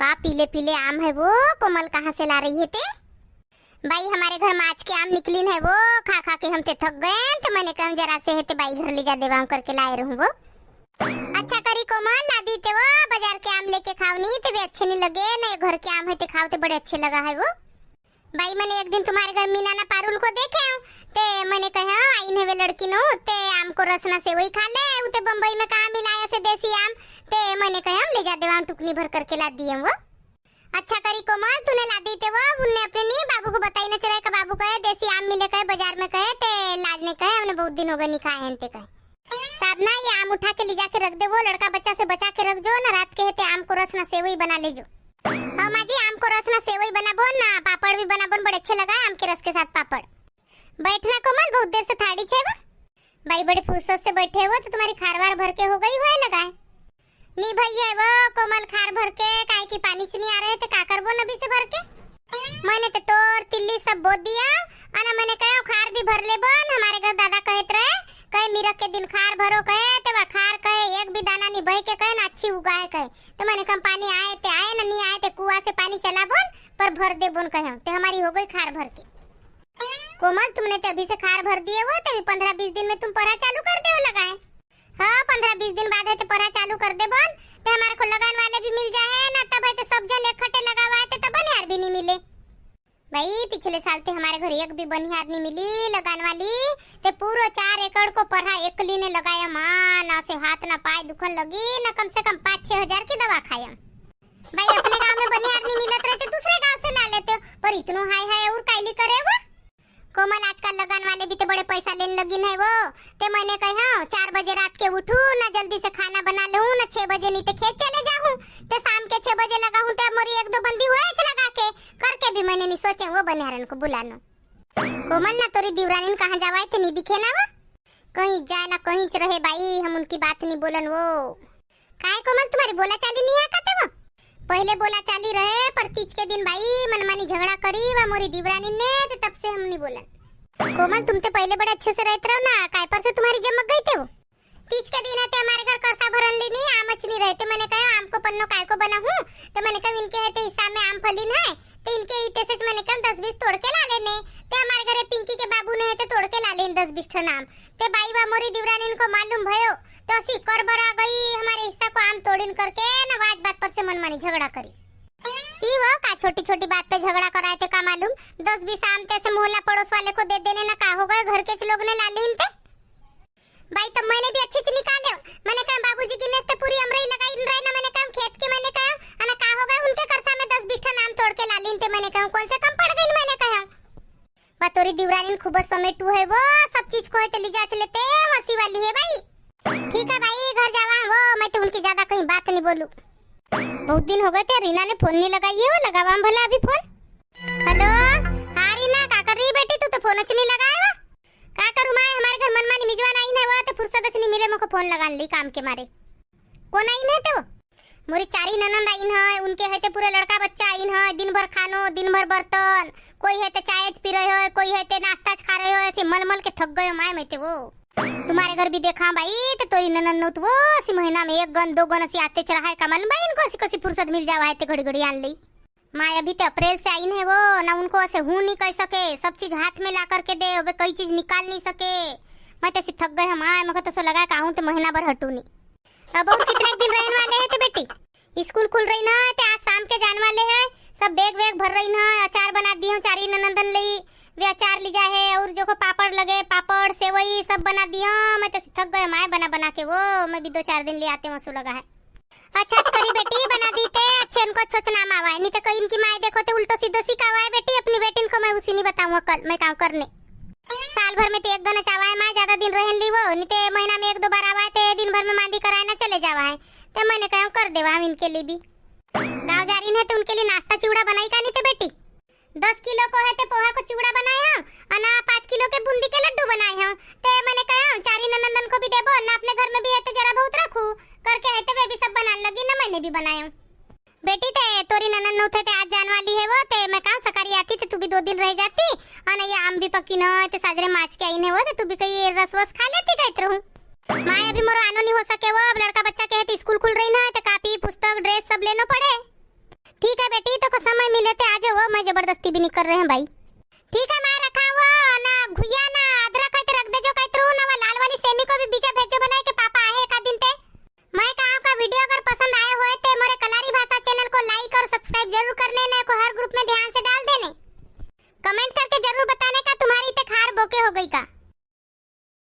का पीले पीले आम है वो कोमल कहाँ से ला रही है ते? भाई हमारे घर में आज के आम निकलीन है वो, खा खा के हम ते थक गए तो मैंने कहा जरा से है ते बाई घर ले जा देवाम करके लाए रहूं वो। अच्छा करी कोमल ला दी ते वो, बाजार के आम लेके खाओ नहीं ते वे अच्छे नहीं लगे, नहीं घर के आम है ते खाओ ते बड़े अच्छे लगा है वो। भाई मैंने एक दिन तुम्हारे घर मीना ना पारुल को देखे ते मैंने कहा आई है वे लड़की नो ते आम को रसना से वही खा ले, उते बम्बई में कहाँ मिलाया से देसी आम ते मैंने कहा हम ले जा देवाम टुकनी भर करके ला दिए वो। अच्छा करी कोमल तूने ला दी ते वो, उनने अपने नहीं बाबू को बताई ना चला का बाबू कहे देसी आम मिले कहे बाजार में कहे ते लाज ने कहे हमने बहुत दिन हो गए नहीं खाए हैं ते कहे। साधना ये आम उठा के ले जाके रख दे वो, लड़का बच्चा से बचा के रख जो ना, रात के हेते आम को रस ना सेवई बना ले जो। हाँ माँ जी आम को रस ना सेवई बनाबो ना, पापड़ भी बनाबो, बड़े अच्छे लगा आम के रस के साथ पापड़। बैठना कोमल बहुत देर से थाड़ी छे वो। भाई बड़े फुर्सत से बैठे हो तो तुम्हारी खारवार भर के हो गई हुआ लगा है नहीं भैया वो कोमल खार भर के काहे की पानी से नहीं आ रहे थे का करबो नबी से भर के। मैंने तो तोर तिल्ली सब बो दिया अना मैंने कहा खार भी भर ले बन, हमारे घर दादा कहत रहे कहे मिरक के दिन खार भरो कहे ते वा खार कहे एक भी दाना नहीं बह के कहे ना अच्छी उगाए कहे, तो मैंने कहा पानी आए ते आए ना नहीं आए ते कुआं से पानी चला बोन पर भर दे बोन कहे ते हमारी हो गई खार भर के। कोमल तुमने तो अभी से खार भर दिए वो, तभी 15-20 दिन में तुम पढ़ा चालू कर दे लगा है। हाँ 15-20 दिन बाद है तो पढ़ा चालू कर दे बन ते हमारे को लगान वाले भी मिल जाए ना, तब है तो सब जन इकट्ठे लगावा है तब बनियार भी नहीं मिले। भाई पिछले साल ते हमारे घर एक भी बनियार नहीं मिली लगान वाली, ते पूरा 4 एकड़ को पढ़ा एकली ने लगाया मां, ना से हाथ ना पाए दुखन लगी ना, कम से कम 5-6 हजार की दवा खाया। भाई अपने गांव में बनियार नहीं मिलत रहे तो दूसरे गांव से ला लेते, पर इतनो हाय हाय और काइली करे वो। कोमल आजकल लगान वाले भी तो बड़े पैसा लेने लगिन है वो, ते मैंने कहा 4 बजे रात के उठू ना, जल्दी से खाना बना लूं ना, 6 बजे नहीं तो खेत चले जाऊं ते शाम के 6 बजे लगा हूं ते मोरी 1-2 बंदी हुए लगा के करके भी मैंने नहीं सोचे वो बनियारन को बुलानो। कोमल ना तोरी दीवरानी कहां जावाए थे नहीं दिखे ना वो, कहीं जाए ना कहीं च रहे भाई, हम उनकी बात नहीं बोलन वो। काहे कोमल तुम्हारी बोला चाली नहीं आका थे वो? पहले बोला चाली रहे पर तीज के दिन भाई मनमानी झगड़ा करी वा मोरी दीवरानी ने तो तब से हम नहीं बोलन। कोमल तुम तो पहले बड़े अच्छे से रहते रहो ना, काय पर से तुम्हारी जमक गई थे वो। तीज के दिन है हमारे घर कसा भरन ली नहीं आमच नहीं रहते, मैंने कहा आम को पन्नो काय को बना हूं तो मैंने कहा इनके है हिस्सा में आम फलीन है तो इनके इते से मैंने कहा 10-20 तोड़ के ला लेने, ते हमारे घरे पिंकी के बाबू ने है तो तोड़ के ला लेन 10-20 ठन आम, ते बाई वा मोरी दीवरानी को मालूम भयो तो सी कर बरा गई हमारे हिस्सा को आम तोड़िन करके नवाज बात पर से मनमानी झगड़ा करी। सी वो का छोटी छोटी बात पे झगड़ा कराए थे का मालूम, 10-20 आम ते मोहल्ला पड़ोस वाले को दे देने ना का हो गए, घर के लोग ने ला लीन थे। भाई तब मैंने भी अच्छी से निकाले, मैंने कहा बाबूजी की नेस्ते पूरी अमरई लगाई रहे ना, मैंने कहा खेत के मैंने कहा अना का हो गए उनके करसा में 10-20 ठन आम तोड़ के ला लीन थे, मैंने कहा कौन से कम पड़ गई मैंने कहा। बतौरी दीवरानी खूब समेटू है वो, सब चीज को है तो लिजा लेते हंसी वाली है भाई। ठीक है भाई घर जावा वो, मैं तो उनकी ज्यादा कहीं बात नहीं बोलूं। बहुत दिन हो गए थे रीना ने फोन नहीं लगाई है वो, लगावा भला अभी फोन। हेलो हाँ रीना का कर रही बेटी, तू तो फोन नहीं लगाया वो। का करूं मैं हमारे घर मनमानी मिजवान आई है वो, तो फुर्सत से नहीं मिले मुझको फोन लगाने ली काम के मारे। कौन आई है तो मोरी 4 ननंद आई है, उनके है तो पूरे लड़का बच्चा आई है, दिन भर खानो दिन भर बर्तन, कोई है तो चाय पी रहे हो कोई है तो नाश्ता खा रहे हो, ऐसे मल मल के थक गए माय में वो। तुम्हारे घर भी देखा भाई तो तोरी ननंद तो वो इसी महीना में 1-2 गन ऐसी आते चढ़ा है कमल भाई, इनको ऐसी कैसी फुर्सत मिल जावा है तो घड़ी घड़ी आन ली। माँ अभी तो अप्रैल से आई है वो ना, उनको ऐसे हूं नहीं कह सके, सब चीज हाथ में ला करके दे वे कई चीज निकाल नहीं सके, मैं तो ऐसी थक गए माँ, मैं तो लगा कहूँ तो महीना भर हटू नहीं। अब और कितने दिन रहने वाले है तो बेटी, स्कूल खुल रही ना तो आज शाम के जाने वाले है, सब बैग वैग भर रही ना, अचार बना दी हूँ 4 ननंदन ली वे अचार ली जा है, और जो को पापड़ लगे पापड़ सेवई सब बना दिया, मैं तो थक गए माए बना बना के वो, मैं भी 2-4 दिन ले आते वसू लगा है। अच्छा करी बेटी बना दी थे अच्छे इनको अच्छो नाम आवा है, नहीं तो कहीं इनकी माए देखो तो उल्टो सीधो सिखावा है बेटी, अपनी बेटी को मैं उसी नहीं बताऊंगा कल मैं काम करने। साल भर में तो 1 गन चावा है माए, ज्यादा दिन रहन ली वो, नहीं तो महीना में 1-2 बार आवा है तो दिन भर में मांदी कराए ना चले जावा है, तो मैंने कहा कर देवा हम इनके लिए भी। गाँव जा रही है तो उनके लिए नाश्ता चिवड़ा बनाई का नहीं थे बेटी, 10 किलो को है तो पोहा को चिवड़ा बनाए हम और 5 किलो के बूंदी के लड्डू बनाए हम, ते मैंने कहा 4 ननंदन को भी देबो ना, अपने घर में भी है तो जरा बहुत रखू करके है तो वे भी सब बनाने लगी ना, मैंने भी बनाया बेटी। ते तोरी ननंद न थे आज जाने वाली है वो, ते मैं कहा सकारी आती तो तू भी 2 दिन रह जाती, और ये आम भी पकी न तो साजरे माच के आई है वो, तो तू भी कहीं रस वस खा लेती कहते रहूं। माँ अभी मोरो आनो नहीं हो सके वो, अब लड़का बच्चा के है तो स्कूल खुल रही ना, तो कापी पुस्तक ड्रेस सब लेनो पड़े। ठीक है बेटी, तो को समय मिले तो आ जाओ, मैं जबरदस्ती भी नहीं कर रहे हैं भाई। ठीक है माँ